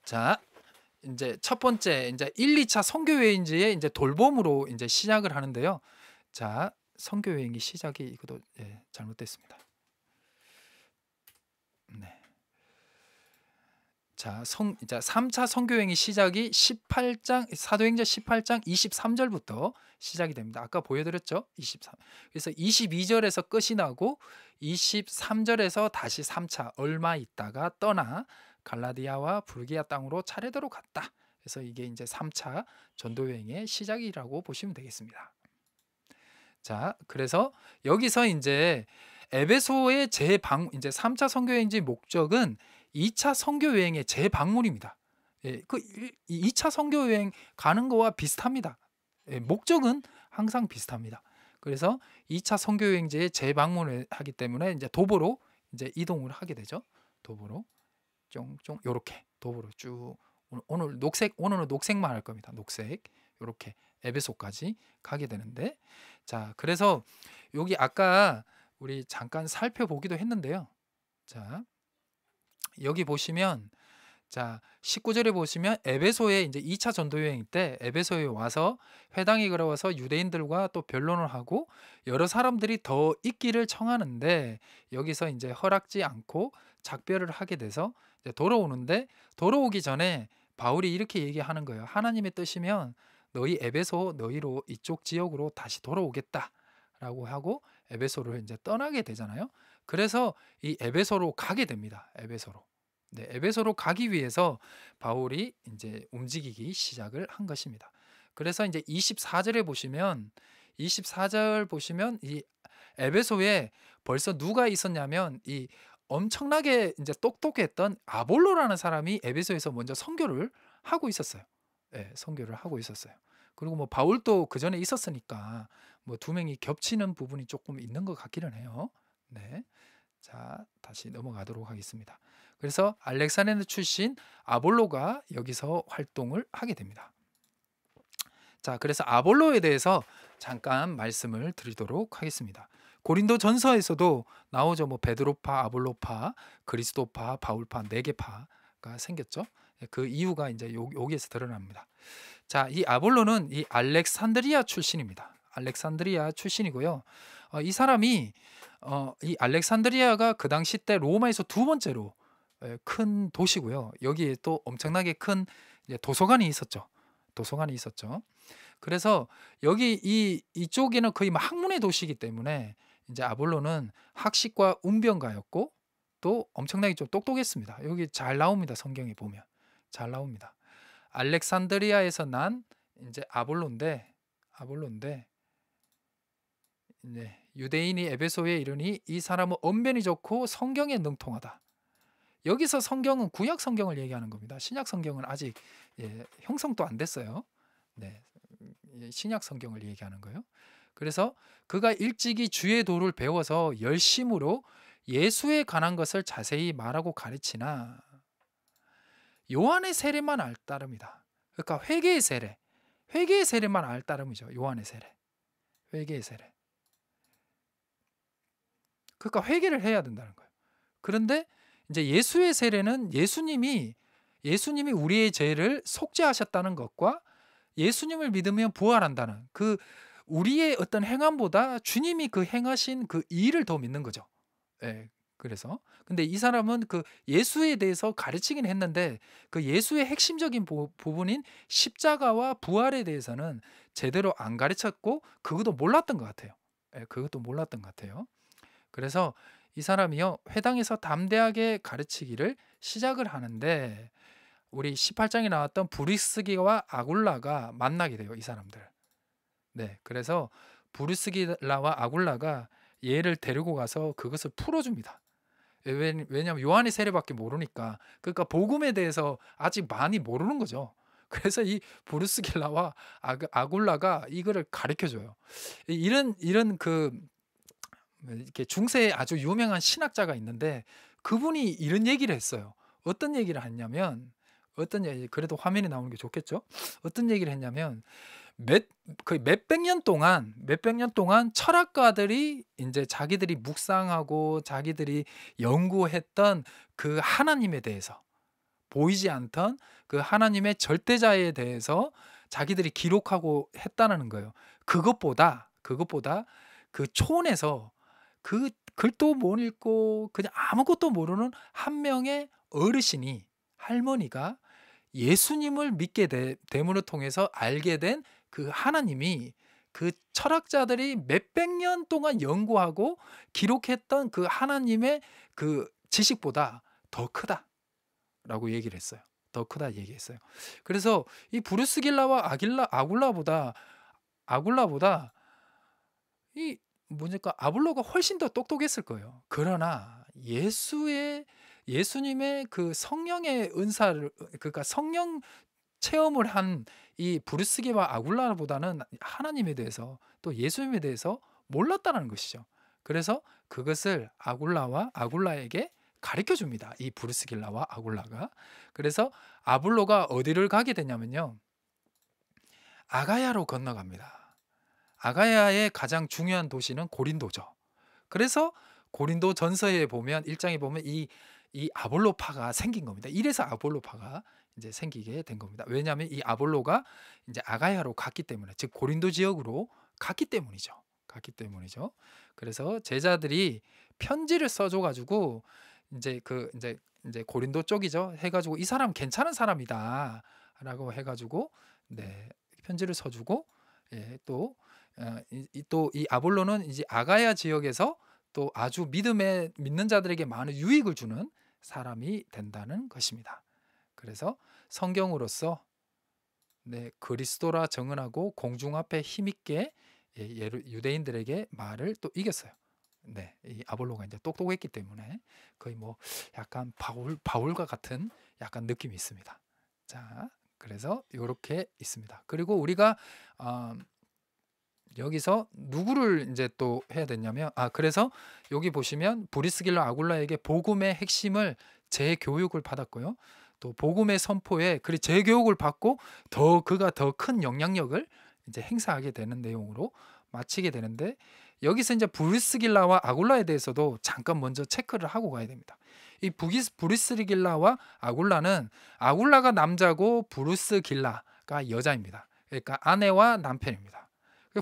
자, 이제 첫 번째 이제 1-2차 선교 여행지의 이제 돌봄으로 이제 시작을 하는데요. 자, 선교 여행이 시작이 이것도 잘못됐습니다. 네. 자, 이제 3차 선교 여행의 시작이 18장 사도행전 18장 23절부터 시작이 됩니다. 아까 보여드렸죠? 23. 그래서 22절에서 끝이 나고 23절에서 다시 3차 얼마 있다가 떠나 갈라디아와 불기아 땅으로 차례대로 갔다. 그래서 이게 이제 3차 전도 여행의 시작이라고 보시면 되겠습니다. 자, 그래서 여기서 이제 에베소의 이제 3차 선교 여행지 목적은 2차 선교 여행의 재방문입니다. 예, 그 2차 선교 여행 가는 거와 비슷합니다. 예, 목적은 항상 비슷합니다. 그래서 2차 선교 여행지에 재방문을 하기 때문에 이제 도보로 이제 이동을 하게 되죠. 도보로 쫑쫑 요렇게 도보로 쭉 오늘은 녹색만 할 겁니다. 녹색 요렇게 에베소까지 가게 되는데, 자, 그래서 여기 아까 우리 잠깐 살펴보기도 했는데요. 자, 여기 보시면 자 19절에 보시면 에베소에 이제 2차 전도 여행 때 에베소에 와서 회당에 걸어와서 유대인들과 또 변론을 하고 여러 사람들이 더 있기를 청하는데 여기서 이제 허락지 않고 작별을 하게 돼서 이제 돌아오는데, 돌아오기 전에 바울이 이렇게 얘기하는 거예요. 하나님의 뜻이면 너희 에베소 너희로 이쪽 지역으로 다시 돌아오겠다라고 하고 에베소를 이제 떠나게 되잖아요. 그래서 이 에베소로 가게 됩니다. 에베소로. 네, 에베소로 가기 위해서 바울이 이제 움직이기 시작을 한 것입니다. 그래서 이제 24절 보시면 이 에베소에 벌써 누가 있었냐면 이 엄청나게 이제 똑똑했던 아볼로라는 사람이 에베소에서 먼저 선교를 하고 있었어요. 예, 선교를 하고 있었어요. 그리고 뭐 바울도 그 전에 있었으니까 뭐 두 명이 겹치는 부분이 조금 있는 것 같기는 해요. 네. 자, 다시 넘어가도록 하겠습니다. 그래서 알렉산드리아 출신 아볼로가 여기서 활동을 하게 됩니다. 자, 그래서 아볼로에 대해서 잠깐 말씀을 드리도록 하겠습니다. 고린도 전서에서도 나오죠. 뭐 베드로파, 아볼로파, 그리스도파, 바울파, 네 개 파가 생겼죠. 그 이유가 이제 여기에서 드러납니다. 자, 이 아볼로는 이 알렉산드리아 출신입니다. 알렉산드리아 출신이고요. 이 사람이 이 알렉산드리아가 그 당시 때 로마에서 두 번째로 큰 도시고요. 여기에 또 엄청나게 큰 도서관이 있었죠. 도서관이 있었죠. 그래서 여기 이쪽에는 거의 뭐 학문의 도시이기 때문에 이제 아볼로는 학식과 운변가였고 또 엄청나게 좀 똑똑했습니다. 여기 잘 나옵니다. 성경에 보면 잘 나옵니다. 알렉산드리아에서 난 이제 아볼로인데 네, 유대인이 에베소에 이르니 이 사람은 언변이 좋고 성경에 능통하다. 여기서 성경은 구약 성경을 얘기하는 겁니다. 신약 성경은 아직 형성도 안 됐어요. 네, 신약 성경을 얘기하는 거예요. 그래서 그가 일찍이 주의 도를 배워서 열심으로 예수에 관한 것을 자세히 말하고 가르치나 요한의 세례만 알 따름이다. 그러니까 회개의 세례만 알 따름이죠. 요한의 세례, 회개의 세례. 그러니까 회개를 해야 된다는 거예요. 그런데 이제 예수의 세례는 예수님이 우리의 죄를 속죄하셨다는 것과 예수님을 믿으면 부활한다는 그 우리의 어떤 행함보다 주님이 그 행하신 그 일을 더 믿는 거죠. 예. 그래서 근데 이 사람은 그 예수에 대해서 가르치긴 했는데 그 예수의 핵심적인 부분인 십자가와 부활에 대해서는 제대로 안 가르쳤고 그것도 몰랐던 것 같아요. 예, 그것도 몰랐던 것 같아요. 그래서 이 사람이요 회당에서 담대하게 가르치기를 시작을 하는데 우리 18장에 나왔던 브리스기와 아굴라가 만나게 돼요. 이 사람들. 네, 그래서 브리스기라와 아굴라가 얘를 데리고 가서 그것을 풀어줍니다. 왜냐하면 요한의 세례밖에 모르니까. 그러니까 복음에 대해서 아직 많이 모르는 거죠. 그래서 이 브루스길라와 아굴라가 이거를 가르쳐 줘요. 이런 그 이렇게 중세에 아주 유명한 신학자가 있는데 그분이 이런 얘기를 했어요. 어떤 얘기를 했냐면 그래도 화면에 나오는 게 좋겠죠? 어떤 얘기를 했냐면 거의 몇백 년 동안 철학가들이 이제 자기들이 묵상하고 자기들이 연구했던 그 하나님에 대해서 보이지 않던 그 하나님의 절대자에 대해서 자기들이 기록하고 했다는 거예요. 그것보다 그 촌에서 그 글도 못 읽고 그냥 아무것도 모르는 한 명의 어르신이, 할머니가 예수님을 믿게 됨으로 통해서 알게 된 그 하나님이, 그 철학자들이 몇백 년 동안 연구하고 기록했던 그 하나님의 그 지식보다 더 크다라고 얘기를 했어요. 더 크다 얘기했어요. 그래서 이 브루스 길라와 아굴라보다 이 뭐니까 아볼로가 훨씬 더 똑똑했을 거예요. 그러나 예수님의 그 성령의 은사를, 그러니까 성령 체험을 한 이 브루스기와 아굴라보다는 하나님에 대해서, 또 예수님에 대해서 몰랐다는 것이죠. 그래서 그것을 아굴라에게 가르쳐 줍니다. 이 브루스길라와 아굴라가. 그래서 아볼로가 어디를 가게 되냐면요, 아가야로 건너갑니다. 아가야의 가장 중요한 도시는 고린도죠. 그래서 고린도 전서에 보면 1장에 보면 이 아볼로파가 생긴 겁니다. 이래서 아볼로파가 이제 생기게 된 겁니다. 왜냐하면 이 아볼로가 이제 아가야로 갔기 때문에, 즉 고린도 지역으로 갔기 때문이죠. 그래서 제자들이 편지를 써줘 가지고 이제 고린도 쪽이죠. 해가지고 이 사람 괜찮은 사람이다라고 해가지고 네, 편지를 써주고, 예, 또 이 아볼로는 이제 아가야 지역에서 또 아주 믿는 자들에게 많은 유익을 주는 사람이 된다는 것입니다. 그래서 성경으로서 네, 그리스도라 정언하고 공중 앞에 힘있게 유대인들에게 말을 또 이겼어요. 네, 이 아볼로가 이제 똑똑했기 때문에 거의 뭐 약간 바울과 같은 약간 느낌이 있습니다. 자, 그래서 이렇게 있습니다. 그리고 우리가 여기서 누구를 이제 또 해야 되냐면, 그래서 여기 보시면 브리스길라 아굴라에게 복음의 핵심을 재교육을 받았고요. 또 복음의 선포에 그리 재교육을 받고 그가 더 큰 영향력을 이제 행사하게 되는 내용으로 마치게 되는데, 여기서 이제 브리스길라와 아굴라에 대해서도 잠깐 먼저 체크를 하고 가야 됩니다. 이 브리스길라와 아굴라가 남자고 브루스길라가 여자입니다. 그러니까 아내와 남편입니다.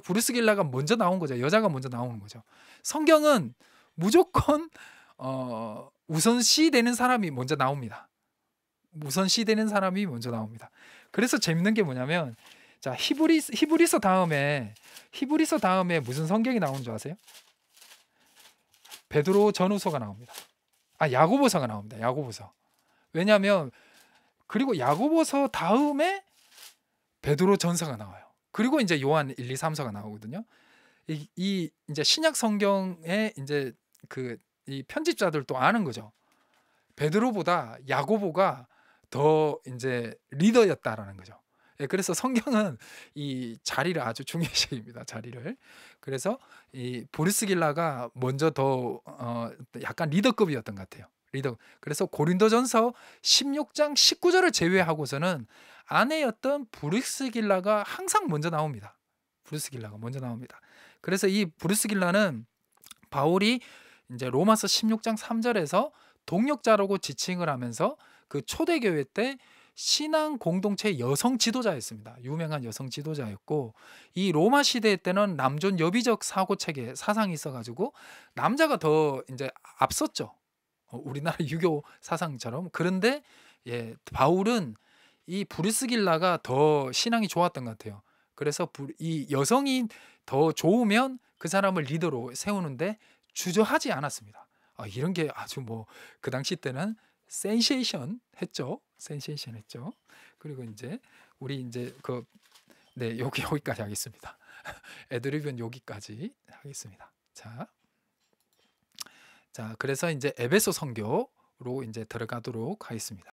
브루스길라가 먼저 나온 거죠. 여자가 먼저 나오는 거죠. 성경은 무조건 우선시 되는 사람이 먼저 나옵니다. 그래서 재밌는 게 뭐냐면, 자, 히브리서 다음에 무슨 성경이 나오는 줄 아세요? 베드로 전후서가 나옵니다. 야고보서가 나옵니다. 야고보서. 왜냐하면 그리고 야고보서 다음에 베드로 전서가 나와요. 그리고 이제 요한 1, 2, 3서가 나오거든요. 이 이제 신약 성경의 이제 이 편집자들도 아는 거죠. 베드로보다 야고보가 더 이제 리더였다라는 거죠. 예, 그래서 성경은 이 자리를 아주 중요시 여깁니다. 자리를. 그래서 이 브루스길라가 먼저 더 약간 리더급이었던 것 같아요. 그래서 고린도전서 16장 19절을 제외하고서는 아내였던 브루스길라가 항상 먼저 나옵니다. 그래서 이 브루스길라는 바울이 이제 로마서 16장 3절에서 동역자라고 지칭을 하면서 그 초대교회 때 신앙 공동체 여성 지도자였습니다. 유명한 여성 지도자였고, 이 로마 시대 때는 남존 여비적 사상이 있어가지고 남자가 더 이제 앞섰죠. 우리나라 유교 사상처럼. 그런데 예, 바울은 이 브루스길라가 더 신앙이 좋았던 것 같아요. 그래서 이 여성이 더 좋으면 그 사람을 리더로 세우는데 주저하지 않았습니다. 이런 게 아주 뭐 그 당시 때는 센세이션 했죠. 그리고 이제 우리 이제 네, 여기까지 하겠습니다. 애드리브는 여기까지 하겠습니다. 자, 그래서 이제 에베소 선교로 이제 들어가도록 하겠습니다.